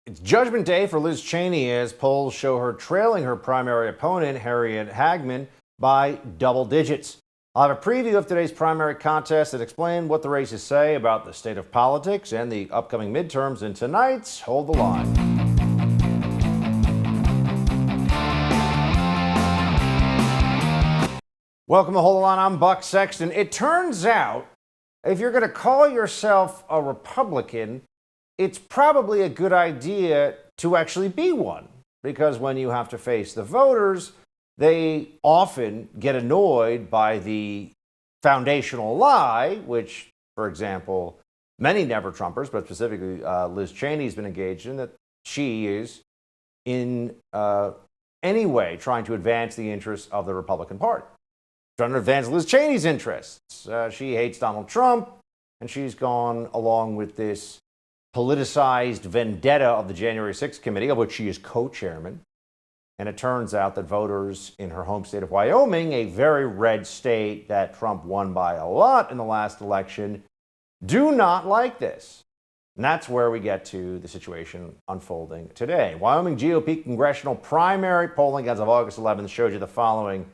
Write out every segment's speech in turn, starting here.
It's Judgment Day for Liz Cheney as polls show her trailing her primary opponent, Harriet Hageman, by double digits. I'll have a preview of today's primary contest and explain what the races say about the state of politics and the upcoming midterms in tonight's Hold the Line. Welcome to Hold the Line. I'm Buck Sexton. It turns out, if you're going to call yourself a Republican, it's probably a good idea to actually be one, because when you have to face the voters, they often get annoyed by the foundational lie, which, for example, many never-Trumpers, but specifically Liz Cheney has been engaged in, that she is in any way trying to advance the interests of the Republican Party, trying to advance Liz Cheney's interests. She hates Donald Trump, and she's gone along with this politicized vendetta of the January 6th committee, of which she is co-chairman. And it turns out that voters in her home state of Wyoming, a very red state that Trump won by a lot in the last election, do not like this. And that's where we get to the situation unfolding today. Wyoming GOP congressional primary polling as of August 11th showed you the following.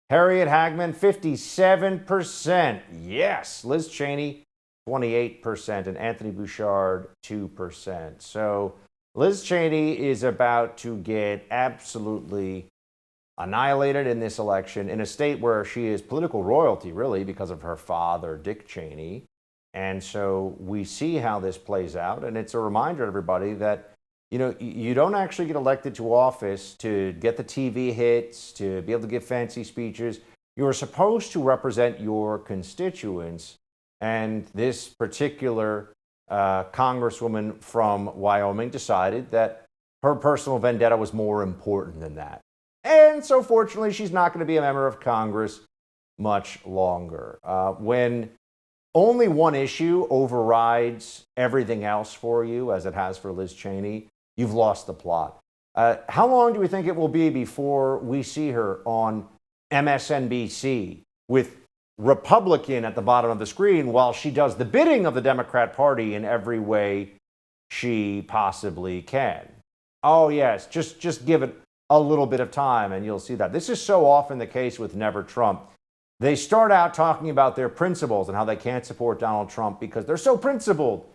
Harriet Hageman, 57%. Yes. Liz Cheney, 28%, and Anthony Bouchard, 2%. So Liz Cheney is about to get absolutely annihilated in this election in a state where she is political royalty, really, because of her father, Dick Cheney. And so we see how this plays out. And it's a reminder to everybody that, you know, you don't actually get elected to office to get the TV hits, to be able to give fancy speeches. You're supposed to represent your constituents. And this particular congresswoman from Wyoming decided that her personal vendetta was more important than that. And so fortunately, she's not going to be a member of Congress much longer. When only one issue overrides everything else for you, as it has for Liz Cheney, you've lost the plot. How long do we think it will be before we see her on MSNBC with Republican at the bottom of the screen while she does the bidding of the Democrat Party in every way she possibly can? Oh, yes, just give it a little bit of time and you'll see that. This is so often the case with Never Trump. They start out talking about their principles and how they can't support Donald Trump because they're so principled.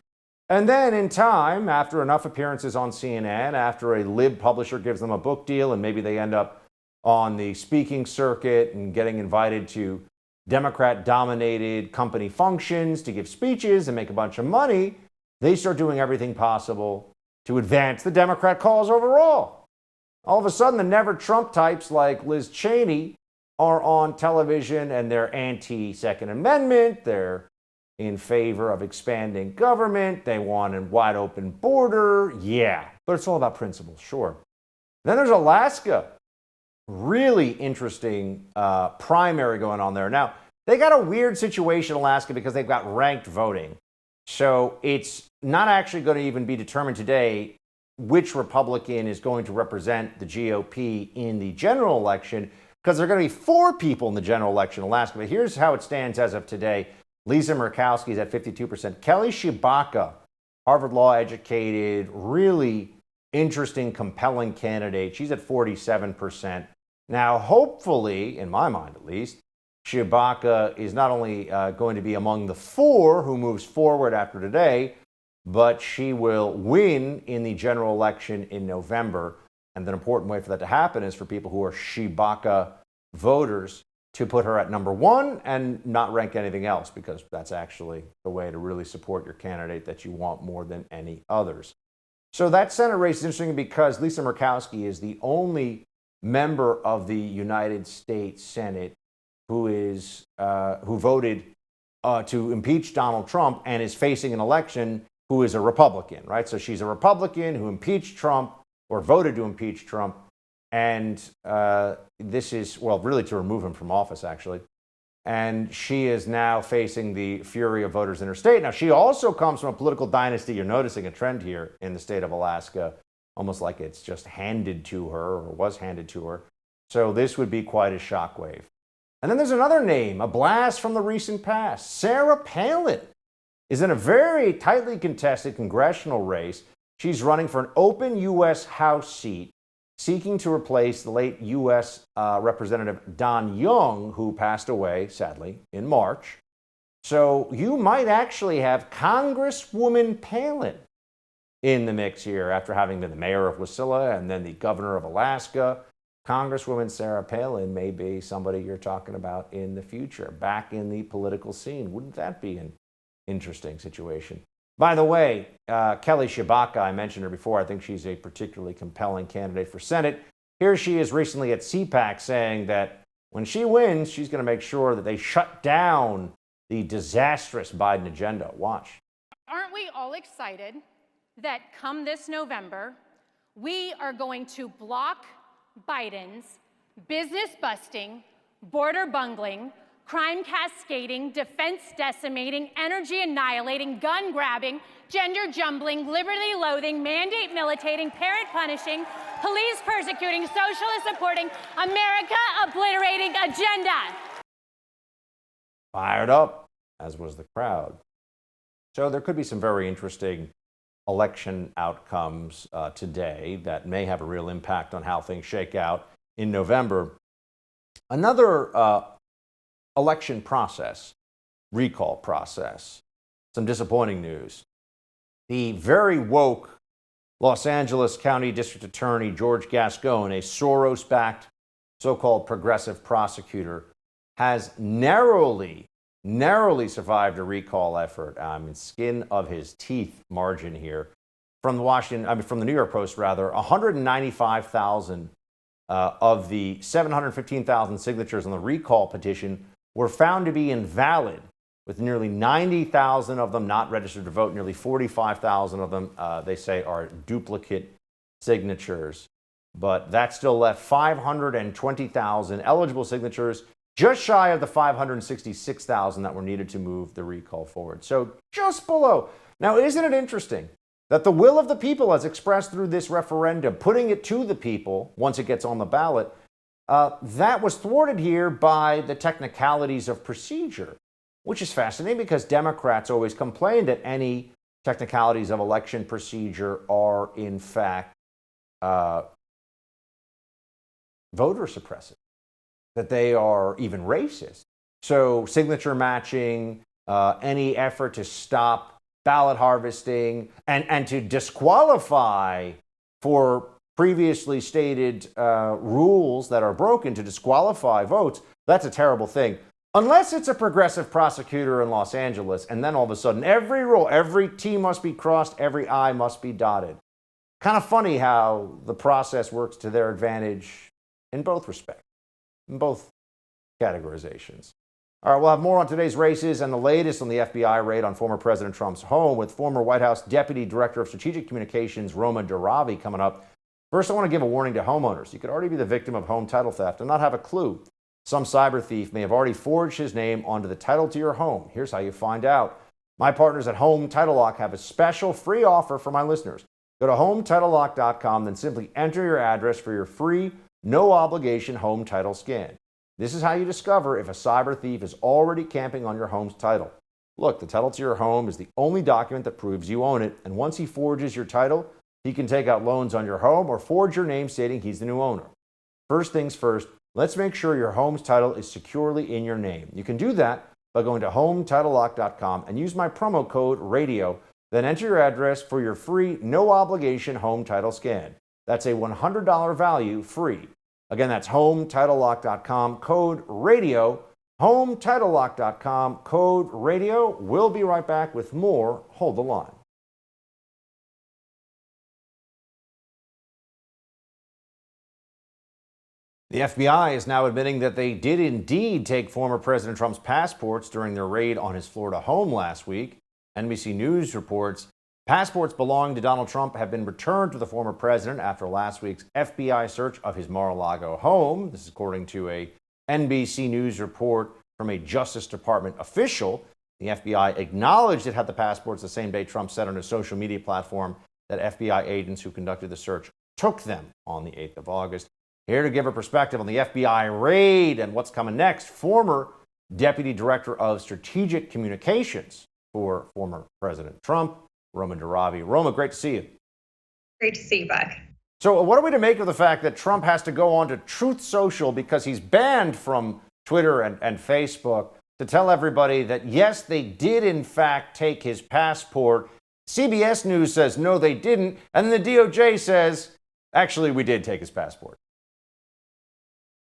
And then in time, after enough appearances on CNN, after a lib publisher gives them a book deal and maybe they end up on the speaking circuit and getting invited to Democrat-dominated company functions to give speeches and make a bunch of money, they start doing everything possible to advance the Democrat cause overall. All of a sudden, the never-Trump types like Liz Cheney are on television and they're anti-Second Amendment, they're in favor of expanding government, they want a wide-open border, yeah, but it's all about principles, sure. Then there's Alaska. Really interesting primary going on there. Now, they got a weird situation in Alaska because they've got ranked voting. So it's not actually going to even be determined today which Republican is going to represent the GOP in the general election, because there are going to be 4 people in the general election in Alaska. But here's how it stands as of today. Lisa Murkowski is at 52%. Kelly Tshibaka, Harvard Law educated, really interesting, compelling candidate. She's at 47%. Now, hopefully, in my mind at least, Tshibaka is not only going to be among the 4 who moves forward after today, but she will win in the general election in November. And the important way for that to happen is for people who are Tshibaka voters to put her at number 1 and not rank anything else, because that's actually the way to really support your candidate that you want more than any others. So that Senate race is interesting because Lisa Murkowski is the only member of the United States Senate who voted to impeach Donald Trump and is facing an election who is a Republican, right? So she's a Republican who impeached Trump or voted to impeach Trump. And this is, well, really to remove him from office, actually. And she is now facing the fury of voters in her state. Now, she also comes from a political dynasty. You're noticing a trend here in the state of Alaska, almost like it's just handed to her or was handed to her. So this would be quite a shockwave. And then there's another name, a blast from the recent past. Sarah Palin is in a very tightly contested congressional race. She's running for an open U.S. House seat, seeking to replace the late U.S. Representative Don Young, who passed away, sadly, in March. So you might actually have Congresswoman Palin in the mix here after having been the mayor of Wasilla and then the governor of Alaska. Congresswoman Sarah Palin may be somebody you're talking about in the future, back in the political scene. Wouldn't that be an interesting situation? By the way, Kelly Tshibaka, I mentioned her before. I think she's a particularly compelling candidate for Senate. Here she is recently at CPAC saying that when she wins, she's going to make sure that they shut down the disastrous Biden agenda. Watch. Aren't we all excited that come this November, we are going to block Biden's business-busting, border bungling, crime cascading, defense decimating, energy annihilating, gun grabbing, gender jumbling, liberty loathing, mandate militating, parent punishing, police persecuting, socialist supporting, America obliterating agenda. Fired up, as was the crowd. So there could be some very interesting election outcomes today that may have a real impact on how things shake out in November. Another election process, recall process. Some disappointing news. The very woke Los Angeles County District Attorney George Gascon, a Soros-backed so-called progressive prosecutor, has narrowly survived a recall effort. Skin of his teeth margin here. From the New York Post, rather, 195,000 of the 715,000 signatures on the recall petition were found to be invalid, with nearly 90,000 of them not registered to vote. Nearly 45,000 of them, they say, are duplicate signatures. But that still left 520,000 eligible signatures, just shy of the 566,000 that were needed to move the recall forward. So just below. Now, isn't it interesting that the will of the people, as expressed through this referendum, putting it to the people once it gets on the ballot, that was thwarted here by the technicalities of procedure, which is fascinating because Democrats always complain that any technicalities of election procedure are, in fact, voter suppressive, that they are even racist. So signature matching, any effort to stop ballot harvesting and to disqualify for previously stated rules that are broken, to disqualify votes, that's a terrible thing. Unless it's a progressive prosecutor in Los Angeles, and then all of a sudden every rule, every T must be crossed, every I must be dotted. Kind of funny how the process works to their advantage in both respects, in both categorizations. All right, we'll have more on today's races and the latest on the FBI raid on former President Trump's home with former White House Deputy Director of Strategic Communications Roma Daravi coming up. First, I want to give a warning to homeowners. You could already be the victim of home title theft and not have a clue. Some cyber thief may have already forged his name onto the title to your home. Here's how you find out. My partners at Home Title Lock have a special free offer for my listeners. Go to HomeTitleLock.com, then simply enter your address for your free, no-obligation home title scan. This is how you discover if a cyber thief is already camping on your home's title. Look, the title to your home is the only document that proves you own it, and once he forges your title, he can take out loans on your home or forge your name stating he's the new owner. First things first, let's make sure your home's title is securely in your name. You can do that by going to HomeTitleLock.com and use my promo code RADIO, then enter your address for your free, no-obligation home title scan. That's a $100 value free. Again, that's HomeTitleLock.com, code RADIO, HomeTitleLock.com, code RADIO. We'll be right back with more. Hold the line. The FBI is now admitting that they did indeed take former President Trump's passports during their raid on his Florida home last week. NBC News reports passports belonging to Donald Trump have been returned to the former president after last week's FBI search of his Mar-a-Lago home. This is according to a NBC News report from a Justice Department official. The FBI acknowledged it had the passports the same day Trump said on his social media platform that FBI agents who conducted the search took them on the 8th of August. Here to give a perspective on the FBI raid and what's coming next, former Deputy Director of Strategic Communications for former President Trump, Roma Daravi. Roma, great to see you. Great to see you, Buck. So what are we to make of the fact that Trump has to go on to Truth Social because he's banned from Twitter and Facebook to tell everybody that, yes, they did, in fact, take his passport. CBS News says, no, they didn't. And then the DOJ says, actually, we did take his passport.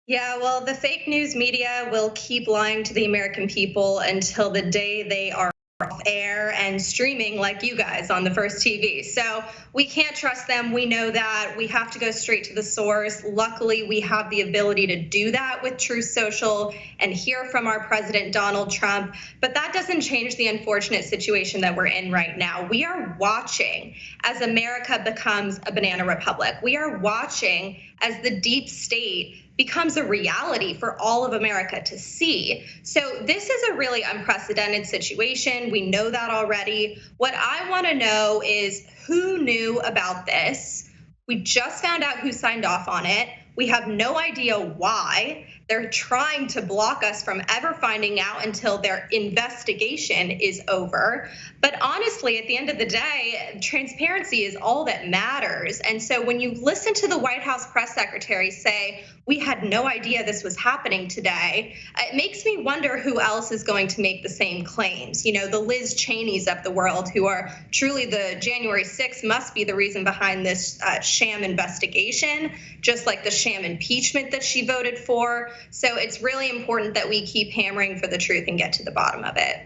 Yeah, well, the fake news media will keep lying to the American people until the day they are off air and streaming like you guys on the First TV. So we can't trust them. We know that. We have to go straight to the source. Luckily, we have the ability to do that with Truth Social and hear from our president, Donald Trump. But that doesn't change the unfortunate situation that we're in right now. We are watching as America becomes a banana republic. We are watching as the deep state becomes a reality for all of America to see. So this is a really unprecedented situation. We know that already. What I want to know is who knew about this. We just found out who signed off on it. We have no idea why. They're trying to block us from ever finding out until their investigation is over. But honestly, at the end of the day, transparency is all that matters. And so when you listen to the White House press secretary say, we had no idea this was happening today, it makes me wonder who else is going to make the same claims. You know, the Liz Cheneys of the world, who are truly the January 6th must be the reason behind this sham investigation, just like the sham impeachment that she voted for. So it's really important that we keep hammering for the truth and get to the bottom of it.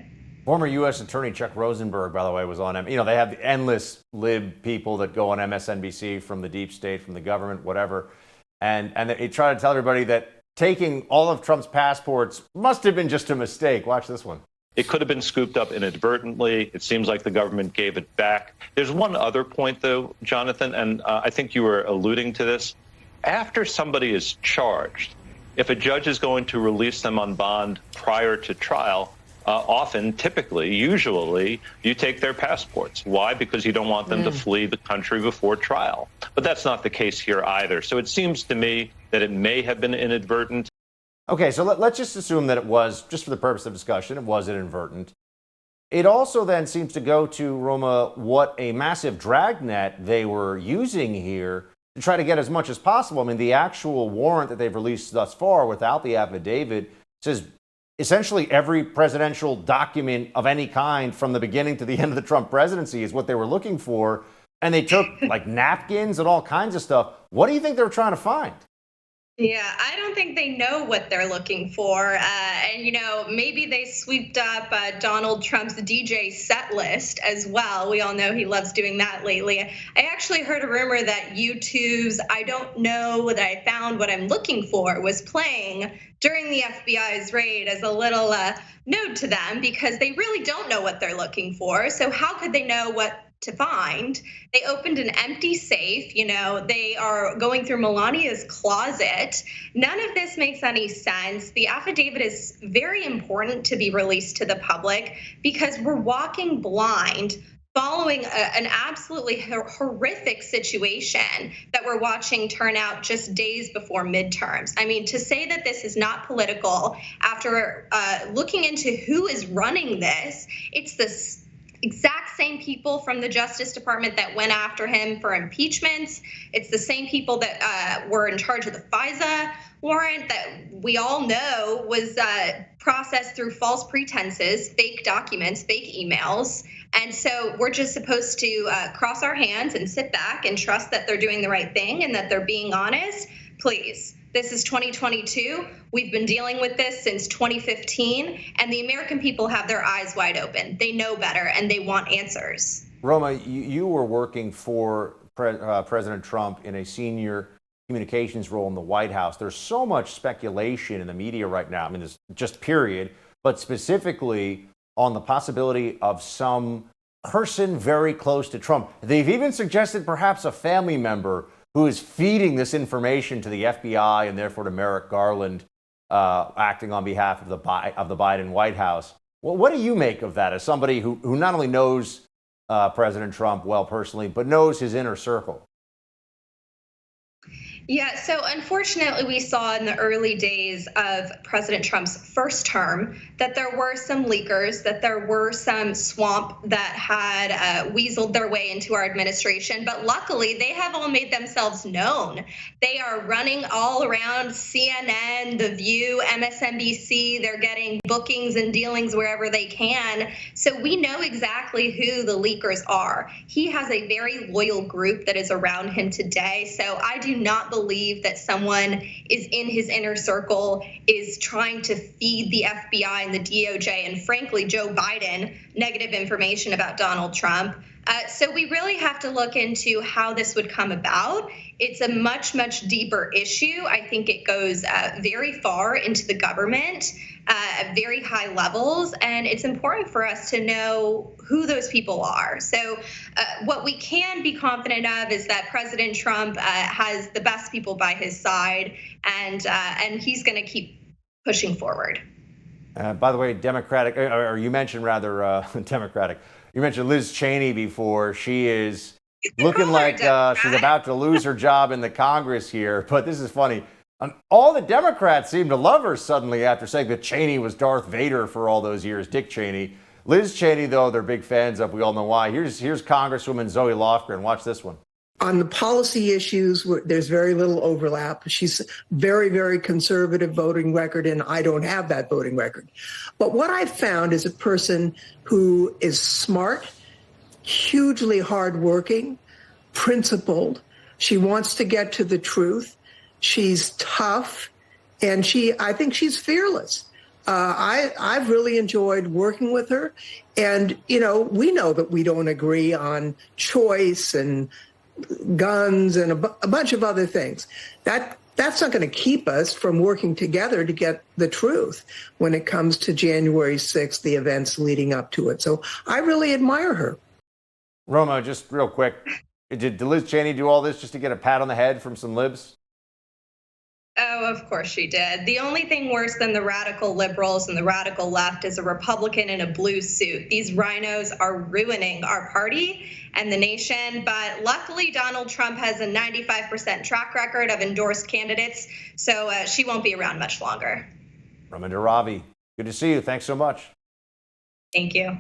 Former U.S. Attorney Chuck Rosenberg, by the way, was on, they have the endless lib people that go on MSNBC from the deep state, from the government, whatever. And they try to tell everybody that taking all of Trump's passports must have been just a mistake. Watch this one. It could have been scooped up inadvertently. It seems like the government gave it back. There's one other point, though, Jonathan, and I think you were alluding to this. After somebody is charged, if a judge is going to release them on bond prior to trial, often, typically, usually, you take their passports. Why? Because you don't want them to flee the country before trial. But that's not the case here either. So it seems to me that it may have been inadvertent. Okay, so let's just assume that it was, just for the purpose of discussion, it was inadvertent. It also then seems to go to, Roma, what a massive dragnet they were using here to try to get as much as possible. I mean, the actual warrant that they've released thus far without the affidavit says essentially every presidential document of any kind from the beginning to the end of the Trump presidency is what they were looking for. And they took like napkins and all kinds of stuff. What do you think they were trying to find? Yeah, I don't think they know what they're looking for. And, you know, maybe they sweeped up Donald Trump's DJ set list as well. We all know he loves doing that lately. I actually heard a rumor that U2's I Don't Know That I Found What I'm Looking For was playing during the FBI's raid as a little node to them, because they really don't know what they're looking for. So how could they know what to find? They opened an empty safe. You know, they are going through Melania's closet. None of this makes any sense. The affidavit is very important to be released to the public because we're walking blind following an absolutely horrific situation that we're watching turn out just days before midterms. I mean, to say that this is not political after looking into who is running this, it's this exact same people from the Justice Department that went after him for impeachments. It's the same people that were in charge of the FISA warrant that we all know was processed through false pretenses, fake documents, fake emails. And so we're just supposed to cross our hands and sit back and trust that they're doing the right thing and that they're being honest. Please. This is 2022. We've been dealing with this since 2015, and the American people have their eyes wide open. They know better, and they want answers. Roma, you were working for President Trump in a senior communications role in the White House. There's so much speculation in the media right now. I mean, there's just period, but specifically on the possibility of some person very close to Trump. They've even suggested perhaps a family member who is feeding this information to the FBI and therefore to Merrick Garland, acting on behalf of the Biden White House. Well, what do you make of that as somebody who not only knows President Trump well personally, but knows his inner circle? Yeah, so unfortunately, we saw in the early days of President Trump's first term that there were some leakers, that there were some swamp that had weaseled their way into our administration. But luckily, they have all made themselves known. They are running all around CNN, The View, MSNBC. They're getting bookings and dealings wherever they can. So we know exactly who the leakers are. He has a very loyal group that is around him today. So I do not believe that someone is in his inner circle is trying to feed the FBI and the DOJ and frankly Joe Biden negative information about Donald Trump. So we really have to look into how this would come about. It's a much, much deeper issue. I think it goes very far into the government at very high levels, and it's important for us to know who those people are. So what we can be confident of is that President Trump has the best people by his side, and he's going to keep pushing forward. By the way, Democratic, or you mentioned rather Democratic. You mentioned Liz Cheney before. She is looking like she's about to lose her job in the Congress here. But this is funny. All the Democrats seem to love her suddenly after saying that Cheney was Darth Vader for all those years, Dick Cheney. Liz Cheney, though, they're big fans of. We all know why. Here's Congresswoman Zoe Lofgren. Watch this one. On the policy issues, there's very little overlap. She's very, very conservative voting record, and I don't have that voting record. But what I've found is a person who is smart, hugely hardworking, principled. She wants to get to the truth. She's tough, and I think she's fearless. I've really enjoyed working with her. And, we know that we don't agree on choice and guns and a bunch of other things. That's not going to keep us from working together to get the truth when it comes to January 6th, the events leading up to it. So I really admire her. Roma, just real quick, did Liz Cheney do all this just to get a pat on the head from some libs? Oh, of course she did. The only thing worse than the radical liberals and the radical left is a Republican in a blue suit. These rhinos are ruining our party and the nation. But luckily, Donald Trump has a 95% track record of endorsed candidates, so she won't be around much longer. Raminda Ravi, good to see you. Thanks so much. Thank you.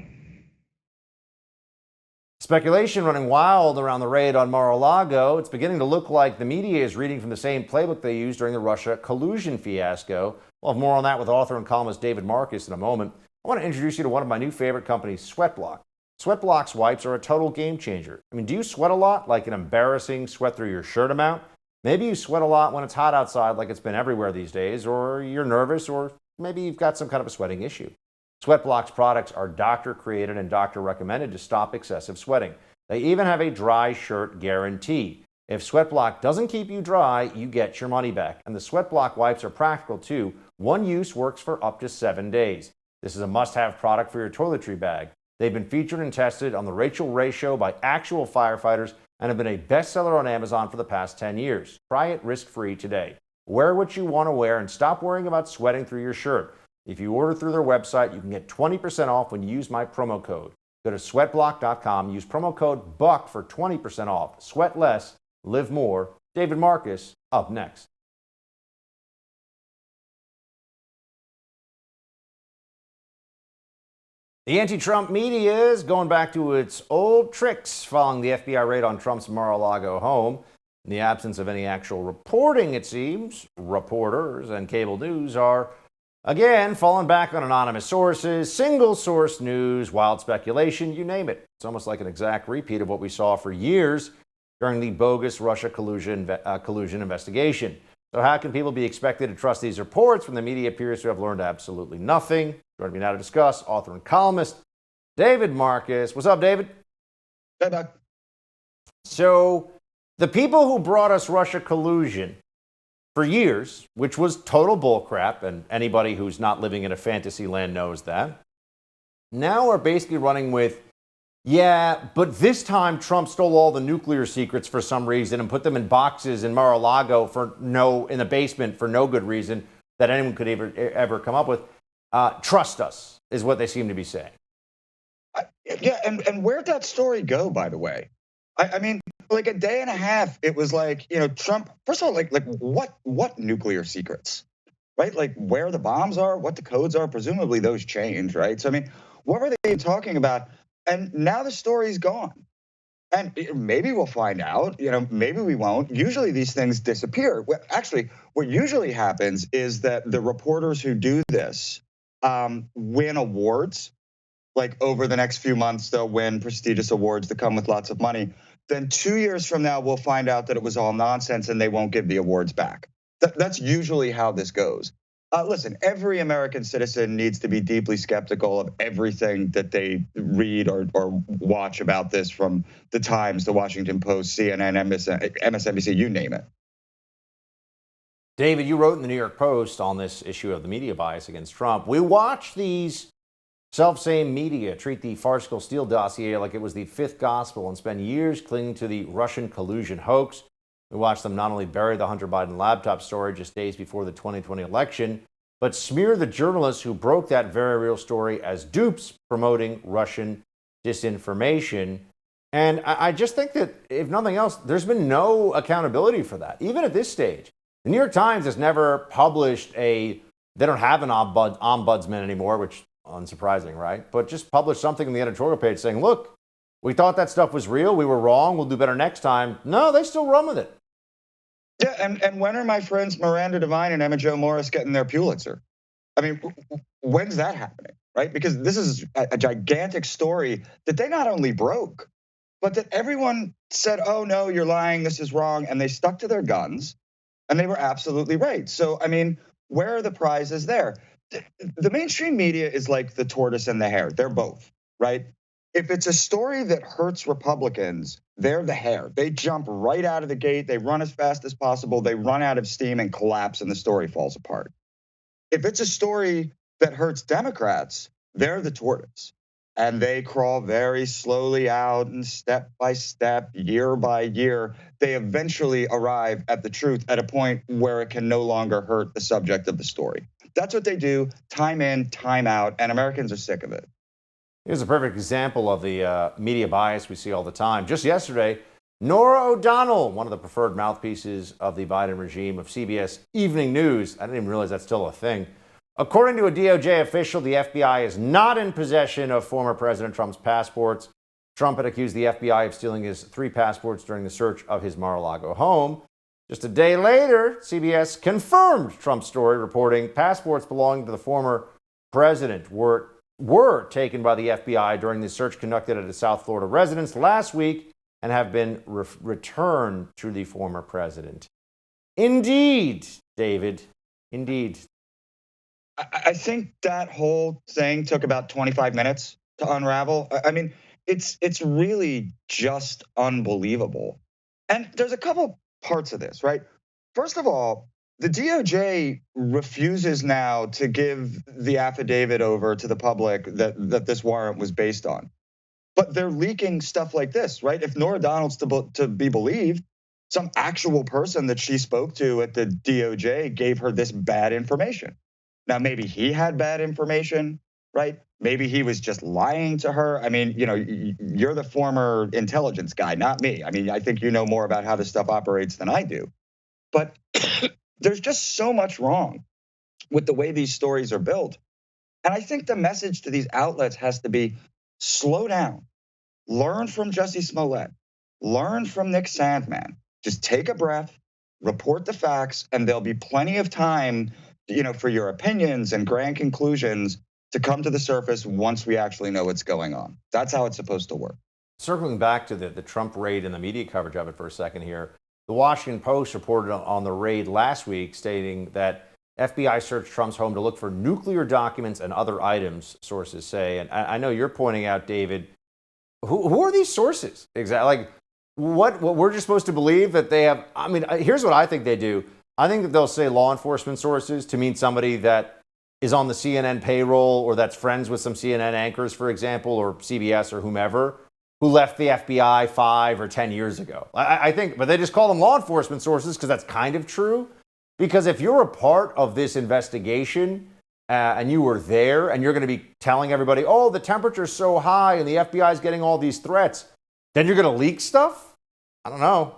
Speculation running wild around the raid on Mar-a-Lago. It's beginning to look like the media is reading from the same playbook they used during the Russia collusion fiasco. We'll have more on that with author and columnist David Marcus in a moment. I want to introduce you to one of my new favorite companies, Sweatblock. Sweatblock's wipes are a total game changer. I mean, do you sweat a lot, like an embarrassing sweat through your shirt amount? Maybe you sweat a lot when it's hot outside, like it's been everywhere these days, or you're nervous, or maybe you've got some kind of a sweating issue. Sweatblock's products are doctor-created and doctor-recommended to stop excessive sweating. They even have a dry shirt guarantee. If Sweatblock doesn't keep you dry, you get your money back. And the Sweatblock wipes are practical, too. One use works for up to 7 days. This is a must-have product for your toiletry bag. They've been featured and tested on The Rachel Ray Show by actual firefighters and have been a bestseller on Amazon for the past 10 years. Try it risk-free today. Wear what you want to wear and stop worrying about sweating through your shirt. If you order through their website, you can get 20% off when you use my promo code. Go to sweatblock.com, use promo code BUCK for 20% off. Sweat less, live more. David Marcus, up next. The anti-Trump media is going back to its old tricks following the FBI raid on Trump's Mar-a-Lago home. In the absence of any actual reporting, it seems, reporters and cable news are again falling back on anonymous sources, single source news, wild speculation, you name it. It's almost like an exact repeat of what we saw for years during the bogus Russia collusion investigation. So how can people be expected to trust these reports when the media appears to have learned absolutely nothing? Joining me now to discuss, author and columnist David Marcus. What's up, David? Hey, Doug. So the people who brought us Russia collusion for years, which was total bullcrap, and anybody who's not living in a fantasy land knows that, now are basically running with, yeah, but this time Trump stole all the nuclear secrets for some reason and put them in boxes in Mar-a-Lago in the basement for no good reason that anyone could ever come up with. Trust us, is what they seem to be saying. Yeah, and where'd that story go, by the way? I mean, like a day and a half, it was like, Trump, first of all, like what nuclear secrets, right? Like where the bombs are, what the codes are, presumably those change, right? So, I mean, what were they talking about? And now the story's gone. And maybe we'll find out, maybe we won't. Usually these things disappear. Actually, what usually happens is that the reporters who do this win awards. Like over the next few months, they'll win prestigious awards that come with lots of money. Then 2 years from now, we'll find out that it was all nonsense and they won't give the awards back. That's usually how this goes. Listen, every American citizen needs to be deeply skeptical of everything that they read or watch about this, from the Times, the Washington Post, CNN, MSNBC, you name it. David, you wrote in the New York Post on this issue of the media bias against Trump. We watch these self-same media treat the farcical Steele dossier like it was the fifth gospel and spend years clinging to the Russian collusion hoax. We watched them not only bury the Hunter Biden laptop story just days before the 2020 election, but smear the journalists who broke that very real story as dupes promoting Russian disinformation. And I just think that, if nothing else, there's been no accountability for that, even at this stage. The New York Times has never published they don't have an ombudsman anymore, which unsurprising, right? But just published something on the editorial page saying, look, we thought that stuff was real. We were wrong. We'll do better next time. No, they still run with it. Yeah, and when are my friends Miranda Devine and Emma Jo Morris getting their Pulitzer? I mean, when's that happening, right? Because this is a gigantic story that they not only broke, but that everyone said, oh, no, you're lying. This is wrong. And they stuck to their guns, and they were absolutely right. So, I mean, where are the prizes there? The mainstream media is like the tortoise and the hare. They're both, right? If it's a story that hurts Republicans, they're the hare. They jump right out of the gate. They run as fast as possible. They run out of steam and collapse, and the story falls apart. If it's a story that hurts Democrats, they're the tortoise. And they crawl very slowly out, and step by step, year by year, they eventually arrive at the truth at a point where it can no longer hurt the subject of the story. That's what they do, time in, time out, and Americans are sick of it. Here's a perfect example of the media bias we see all the time. Just yesterday, Norah O'Donnell, one of the preferred mouthpieces of the Biden regime, of CBS Evening News, I didn't even realize that's still a thing. According to a DOJ official, the FBI is not in possession of former President Trump's passports. Trump had accused the FBI of stealing his 3 passports during the search of his Mar-a-Lago home. Just a day later, CBS confirmed Trump's story, reporting passports belonging to the former president were taken by the FBI during the search conducted at his South Florida residence last week and have been returned to the former president. Indeed, David, indeed. I think that whole thing took about 25 minutes to unravel. I mean, it's really just unbelievable. And there's a couple parts of this, right? First of all, the DOJ refuses now to give the affidavit over to the public that this warrant was based on. But they're leaking stuff like this, right? If Norah O'Donnell's to be believed, some actual person that she spoke to at the DOJ gave her this bad information. Now, maybe he had bad information, right? Maybe he was just lying to her. I mean, you're the former intelligence guy, not me. I mean, I think you know more about how this stuff operates than I do. But there's just so much wrong with the way these stories are built. And I think the message to these outlets has to be slow down, learn from Jussie Smollett, learn from Nick Sandmann, just take a breath, report the facts, and there'll be plenty of time, for your opinions and grand conclusions to come to the surface once we actually know what's going on. That's how it's supposed to work. Circling back to the Trump raid and the media coverage of it for a second here, the Washington Post reported on the raid last week, stating that FBI searched Trump's home to look for nuclear documents and other items, sources say. And I know you're pointing out, David, who are these sources? Exactly. Like, what we're just supposed to believe that they have? I mean, here's what I think they do. I think that they'll say law enforcement sources to mean somebody that is on the CNN payroll or that's friends with some CNN anchors, for example, or CBS or whomever, who left the FBI 5 or 10 years ago. I think, but they just call them law enforcement sources because that's kind of true. Because if you're a part of this investigation and you were there and you're going to be telling everybody, oh, the temperature's so high and the FBI is getting all these threats, then you're going to leak stuff? I don't know.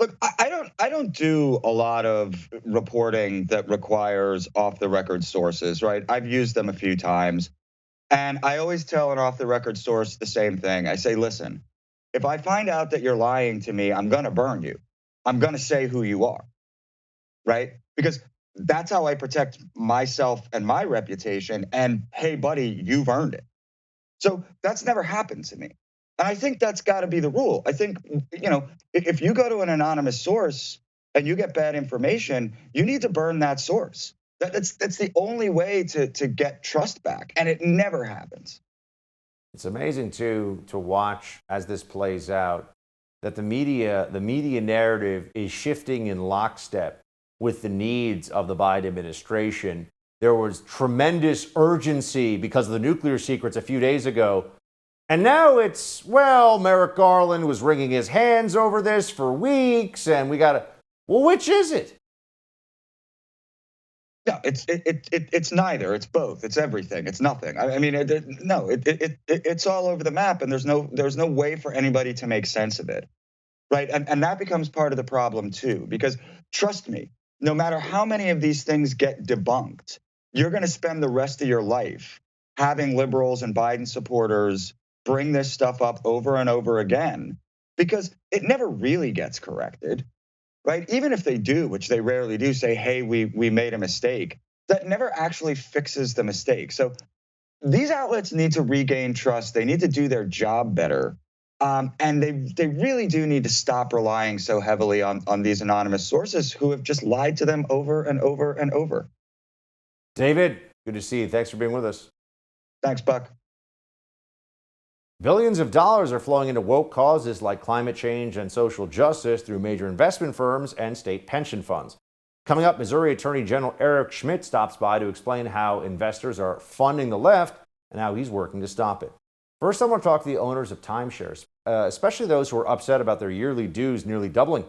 Look, I don't do a lot of reporting that requires off the record sources, right? I've used them a few times. And I always tell an off the record source the same thing. I say, listen, if I find out that you're lying to me, I'm going to burn you. I'm going to say who you are, right? Because that's how I protect myself and my reputation. And hey, buddy, you've earned it. So that's never happened to me. And I think that's got to be the rule. I think, if you go to an anonymous source and you get bad information, you need to burn that source. That's the only way to get trust back. And it never happens. It's amazing to watch as this plays out that the media narrative is shifting in lockstep with the needs of the Biden administration. There was tremendous urgency because of the nuclear secrets a few days ago. And now it's, well, Merrick Garland was wringing his hands over this for weeks, and we got to, well, which is it? No, it's neither. It's both. It's everything. It's nothing. It's all over the map, and there's no way for anybody to make sense of it, right? And that becomes part of the problem too, because trust me, no matter how many of these things get debunked, you're going to spend the rest of your life having liberals and Biden supporters bring this stuff up over and over again, because it never really gets corrected. Right? Even if they do, which they rarely do, say, hey, we made a mistake, that never actually fixes the mistake. So these outlets need to regain trust. They need to do their job better. And they really do need to stop relying so heavily on these anonymous sources who have just lied to them over and over and over. David, good to see you. Thanks for being with us. Thanks, Buck. Billions of dollars are flowing into woke causes like climate change and social justice through major investment firms and state pension funds. Coming up, Missouri Attorney General Eric Schmitt stops by to explain how investors are funding the left and how he's working to stop it. First, I want to talk to the owners of timeshares, especially those who are upset about their yearly dues nearly doubling.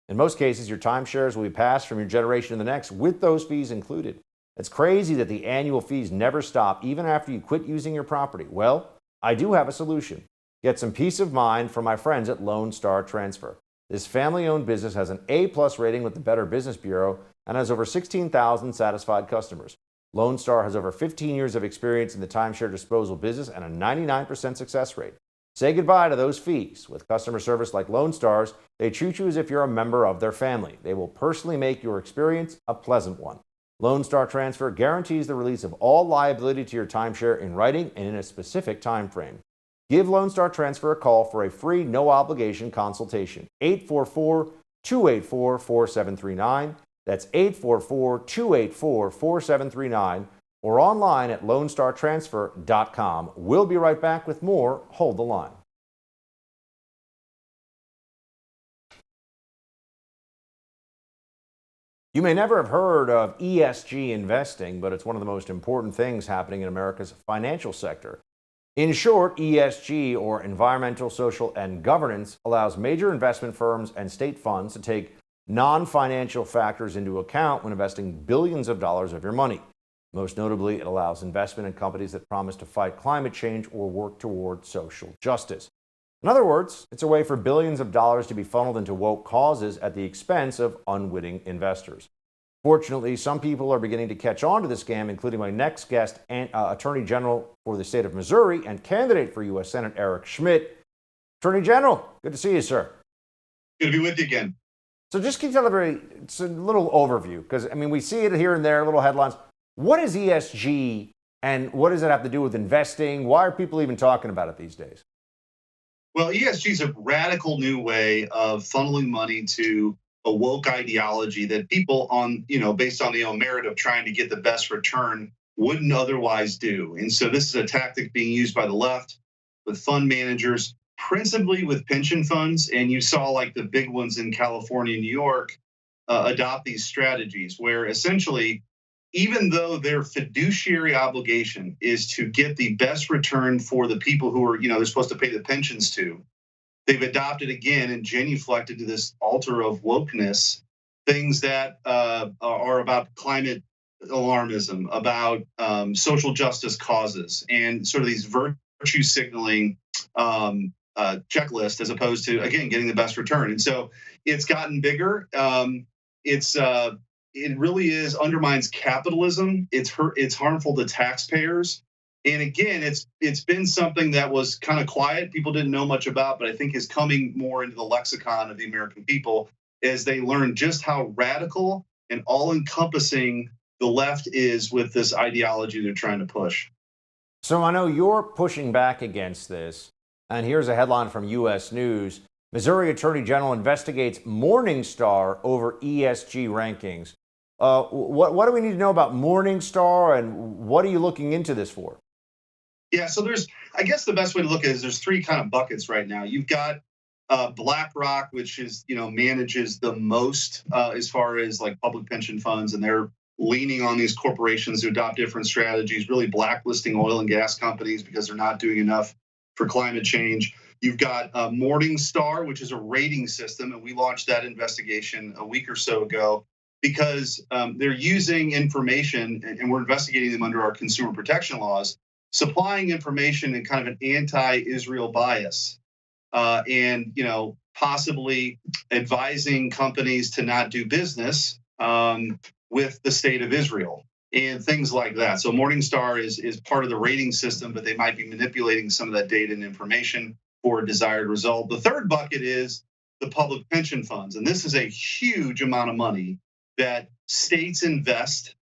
In most cases, your timeshares will be passed from your generation to the next with those fees included. It's crazy that the annual fees never stop even after you quit using your property. Well, I do have a solution. Get some peace of mind from my friends at Lone Star Transfer. This family-owned business has an A+ rating with the Better Business Bureau and has over 16,000 satisfied customers. Lone Star has over 15 years of experience in the timeshare disposal business and a 99% success rate. Say goodbye to those fees. With customer service like Lone Star's, they treat you as if you're a member of their family. They will personally make your experience a pleasant one. Lone Star Transfer guarantees the release of all liability to your timeshare in writing and in a specific time frame. Give Lone Star Transfer a call for a free, no-obligation consultation. 844-284-4739. That's 844-284-4739. Or online at LoneStarTransfer.com. We'll be right back with more. Hold the line. You may never have heard of ESG investing, but it's one of the most important things happening in America's financial sector. In short, ESG, or environmental, social, and governance, allows major investment firms and state funds to take non-financial factors into account when investing billions of dollars of your money. Most notably, it allows investment in companies that promise to fight climate change or work toward social justice. In other words, it's a way for billions of dollars to be funneled into woke causes at the expense of unwitting investors. Fortunately, some people are beginning to catch on to the scam, including my next guest, Attorney General for the state of Missouri and candidate for U.S. Senate Eric Schmitt. Attorney General, good to see you, sir. Good to be with you again. So just can you tell it's a little overview, because, we see it here and there, little headlines. What is ESG, and what does it have to do with investing? Why are people even talking about it these days? Well, ESG is a radical new way of funneling money to a woke ideology that people based on the merit of trying to get the best return wouldn't otherwise do. And so this is a tactic being used by the left with fund managers, principally with pension funds. And you saw like the big ones in California and New York adopt these strategies where essentially, even though their fiduciary obligation is to get the best return for the people who are, they're supposed to pay the pensions to, they've adopted again and genuflected to this altar of wokeness, things that are about climate alarmism, about social justice causes, and sort of these virtue signaling checklist as opposed to, again, getting the best return. And so it's gotten bigger. It really is undermines capitalism. It's harmful to taxpayers. And again, it's been something that was kind of quiet. People didn't know much about, but I think is coming more into the lexicon of the American people as they learn just how radical and all-encompassing the left is with this ideology they're trying to push. So I know you're pushing back against this. And here's a headline from U.S. News. Missouri Attorney General investigates Morningstar over ESG rankings. What do we need to know about Morningstar, and what are you looking into this for? Yeah, so I guess the best way to look at it is there's three kind of buckets right now. You've got BlackRock, which is, manages the most as far as like public pension funds, and they're leaning on these corporations to adopt different strategies, really blacklisting oil and gas companies because they're not doing enough for climate change. You've got Morningstar, which is a rating system, and we launched that investigation a week or so ago because they're using information, and we're investigating them under our consumer protection laws, supplying information in kind of an anti-Israel bias, and possibly advising companies to not do business with the state of Israel and things like that. So Morningstar is part of the rating system, but they might be manipulating some of that data and information for a desired result. The third bucket is the public pension funds, and this is a huge amount of money that states invest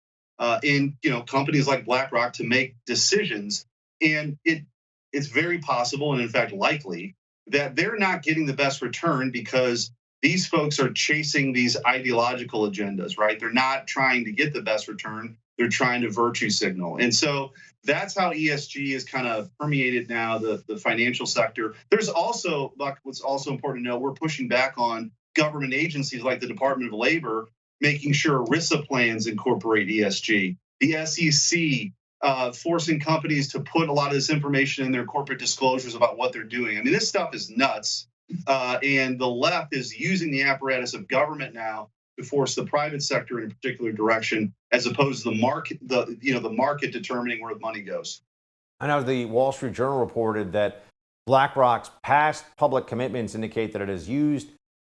in companies like BlackRock to make decisions, and it's very possible, and in fact likely, that they're not getting the best return because these folks are chasing these ideological agendas, right? They're not trying to get the best return. They're trying to virtue signal. And so that's how ESG is kind of permeated now, the financial sector. There's also, Buck, what's also important to know, we're pushing back on government agencies like the Department of Labor, making sure ERISA plans incorporate ESG. The SEC forcing companies to put a lot of this information in their corporate disclosures about what they're doing. I mean, this stuff is nuts. And the left is using the apparatus of government now to force the private sector in a particular direction, as opposed to the market determining where the money goes. I know the Wall Street Journal reported that BlackRock's past public commitments indicate that it has used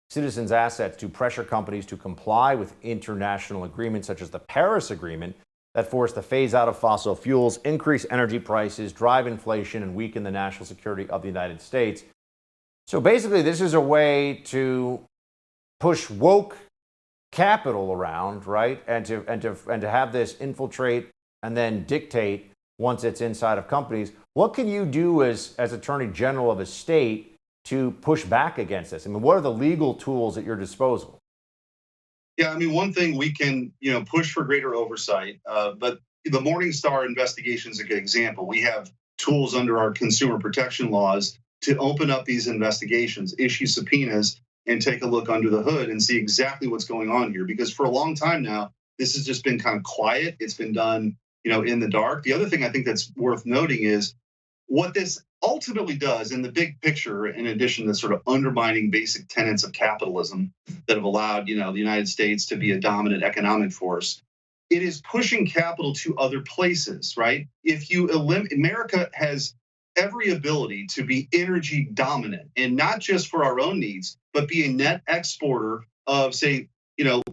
citizens' assets to pressure companies to comply with international agreements such as the Paris Agreement that force the phase out of fossil fuels, increase energy prices, drive inflation, and weaken the national security of the United States. So basically, this is a way to push woke capital around, right? And to have this infiltrate and then dictate once it's inside of companies. What can you do as Attorney General of a state to push back against this? I mean, what are the legal tools at your disposal? Yeah, I mean, one thing we can, push for greater oversight, but the Morningstar investigation is a good example. We have tools under our consumer protection laws to open up these investigations, issue subpoenas, and take a look under the hood and see exactly what's going on here. Because for a long time now, this has just been kind of quiet. It's been done, in the dark. The other thing I think that's worth noting is what this ultimately does in the big picture, in addition to sort of undermining basic tenets of capitalism that have allowed, the United States to be a dominant economic force, it is pushing capital to other places, right? If you America has every ability to be energy dominant, and not just for our own needs, but be a net exporter of, say,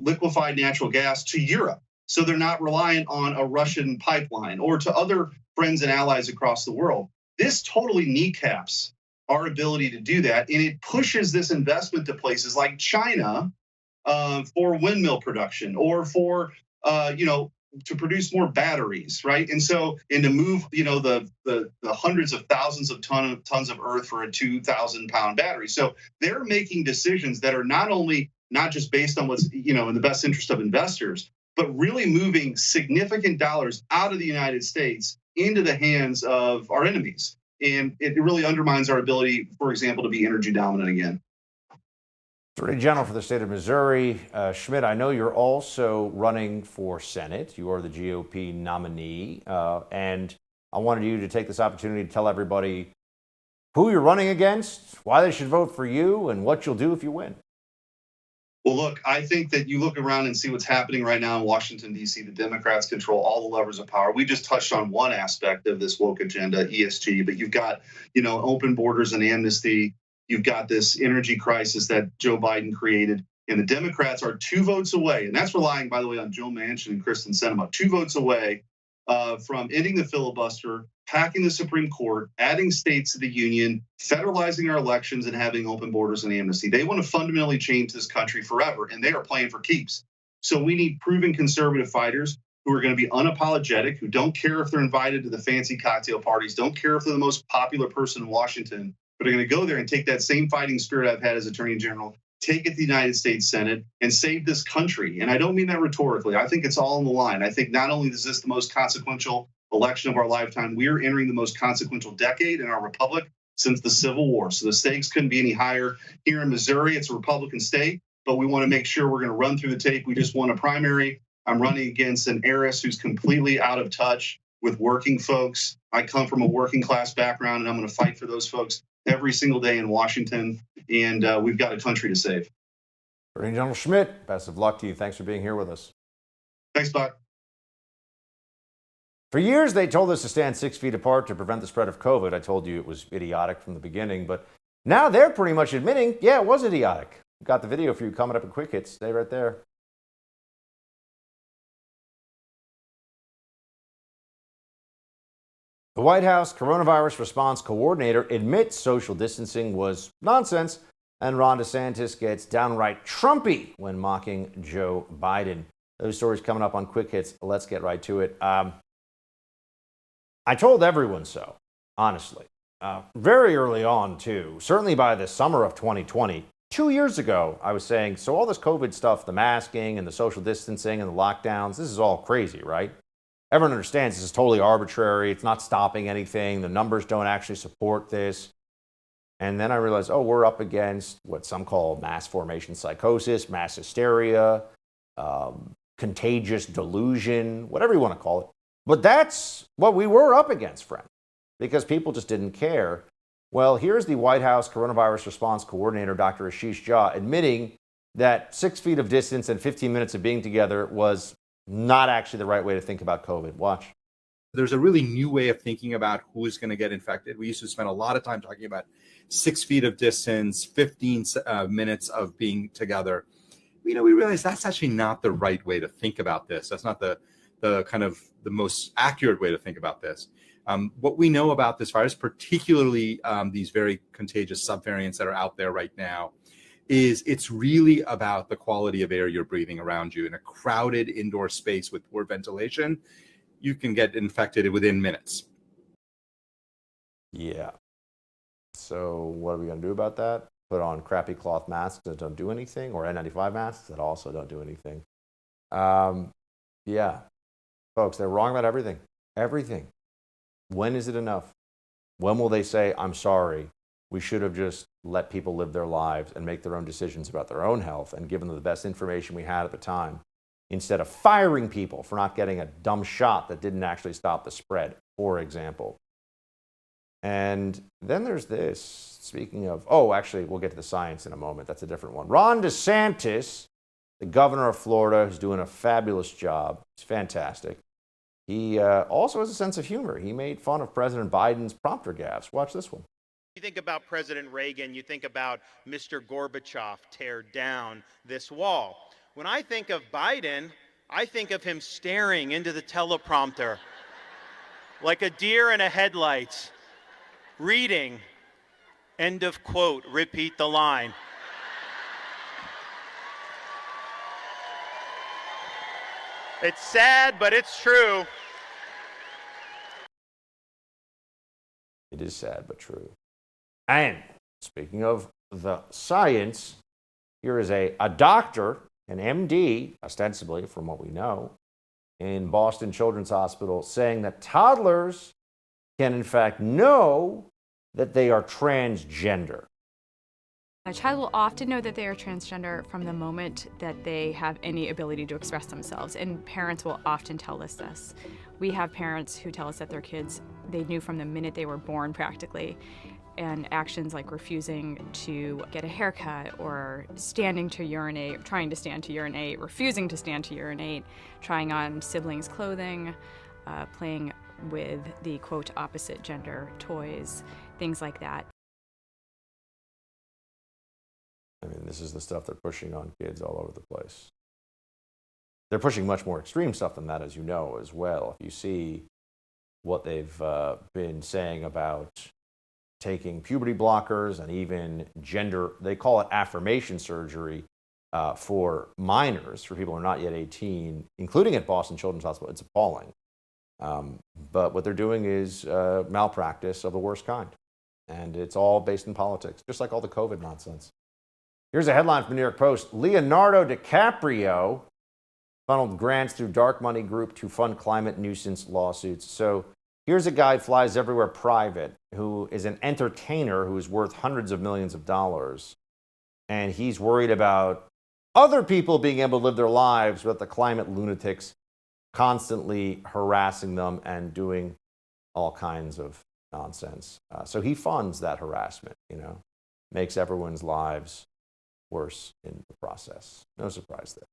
liquefied natural gas to Europe. So they're not reliant on a Russian pipeline, or to other friends and allies across the world. This totally kneecaps our ability to do that. And it pushes this investment to places like China for windmill production, or for, to produce more batteries, right? And to move, the hundreds of thousands of tons of earth for a 2,000-pound battery. So they're making decisions that are not just based on what's, in the best interest of investors, but really moving significant dollars out of the United States into the hands of our enemies. And it really undermines our ability, for example, to be energy dominant again. Attorney General for the state of Missouri, Schmitt, I know you're also running for Senate. You are the GOP nominee. And I wanted you to take this opportunity to tell everybody who you're running against, why they should vote for you, and what you'll do if you win. Well, look, I think that you look around and see what's happening right now in Washington, D.C. The Democrats control all the levers of power. We just touched on one aspect of this woke agenda, ESG, but you've got, open borders and amnesty. You've got this energy crisis that Joe Biden created. And the Democrats are 2 votes away. And that's relying, by the way, on Joe Manchin and Kristen Sinema, 2 votes away from ending the filibuster, packing the Supreme Court, adding states to the union, federalizing our elections, and having open borders and amnesty. They want to fundamentally change this country forever, and they are playing for keeps. So we need proven conservative fighters who are going to be unapologetic, who don't care if they're invited to the fancy cocktail parties, don't care if they're the most popular person in Washington, but are going to go there and take that same fighting spirit I've had as Attorney General, take it to the United States Senate, and save this country. And I don't mean that rhetorically. I think it's all on the line. I think not only is this the most consequential election of our lifetime, we are entering the most consequential decade in our republic since the Civil War. So the stakes couldn't be any higher. Here in Missouri, it's a Republican state, but we want to make sure we're going to run through the tape. We just won a primary. I'm running against an heiress who's completely out of touch with working folks. I come from a working class background, and I'm going to fight for those folks every single day in Washington. And we've got a country to save. Attorney General Schmitt, best of luck to you. Thanks for being here with us. Thanks, Buck. For years, they told us to stand 6 feet apart to prevent the spread of COVID. I told you it was idiotic from the beginning, but now they're pretty much admitting, yeah, it was idiotic. We've got the video for you coming up in Quick Hits. Stay right there. The White House coronavirus response coordinator admits social distancing was nonsense, and Ron DeSantis gets downright Trumpy when mocking Joe Biden. Those stories coming up on Quick Hits. Let's get right to it. I told everyone so, honestly. Very early on, too. Certainly by the summer of 2020. 2 years ago, I was saying, so all this COVID stuff, the masking and the social distancing and the lockdowns, this is all crazy, right? Everyone understands this is totally arbitrary. It's not stopping anything. The numbers don't actually support this. And then I realized, we're up against what some call mass formation psychosis, mass hysteria, contagious delusion, whatever you want to call it. But that's what we were up against, friend, because people just didn't care. Well, here's the White House coronavirus response coordinator, Dr. Ashish Jha, admitting that 6 feet of distance and 15 minutes of being together was not actually the right way to think about COVID. Watch. There's a really new way of thinking about who's going to get infected. We used to spend a lot of time talking about 6 feet of distance, 15 minutes of being together. We realize that's actually not the right way to think about this. That's not the kind of the most accurate way to think about this. What we know about this virus, particularly these very contagious subvariants that are out there right now, is it's really about the quality of air you're breathing around you. In a crowded indoor space with poor ventilation, you can get infected within minutes. Yeah. So what are we going to do about that? Put on crappy cloth masks that don't do anything, or N95 masks that also don't do anything. Yeah. Folks, they're wrong about everything. Everything. When is it enough? When will they say, I'm sorry, we should have just let people live their lives and make their own decisions about their own health and given them the best information we had at the time, instead of firing people for not getting a dumb shot that didn't actually stop the spread, for example. And then there's this, speaking of, actually, we'll get to the science in a moment. That's a different one. Ron DeSantis, the governor of Florida, who's doing a fabulous job. It's fantastic. He also has a sense of humor. He made fun of President Biden's prompter gaffes. Watch this one. You think about President Reagan, you think about Mr. Gorbachev, tear down this wall. When I think of Biden, I think of him staring into the teleprompter like a deer in a headlights, reading, end of quote, repeat the line. It's sad, but it's true. It is sad, but true. And speaking of the science, here is a doctor, an MD, ostensibly, from what we know, in Boston Children's Hospital, saying that toddlers can, in fact, know that they are transgender. A child will often know that they are transgender from the moment that they have any ability to express themselves, and parents will often tell us this. We have parents who tell us that their kids, they knew from the minute they were born practically. and actions like refusing to get a haircut or standing to urinate, trying to stand to urinate, refusing to stand to urinate, trying on siblings' clothing, playing with the, quote, opposite gender toys, things like that. I mean, this is the stuff they're pushing on kids all over the place. They're pushing much more extreme stuff than that, as you know, as well. If you see what they've been saying about taking puberty blockers and even gender, they call it affirmation surgery for minors, for people who are not yet 18, including at Boston Children's Hospital. It's appalling. But what they're doing is malpractice of the worst kind. And it's all based in politics, just like all the COVID nonsense. Here's a headline from the New York Post. Leonardo DiCaprio funneled grants through dark money group to fund climate nuisance lawsuits. So here's a guy who flies everywhere private, who is an entertainer who is worth hundreds of millions of dollars. And he's worried about other people being able to live their lives with the climate lunatics constantly harassing them and doing all kinds of nonsense. So he funds that harassment, makes everyone's lives worse in the process. No surprise there.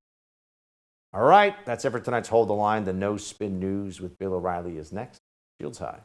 All right, that's it for tonight's Hold the Line. The No Spin News with Bill O'Reilly is next. Shields high.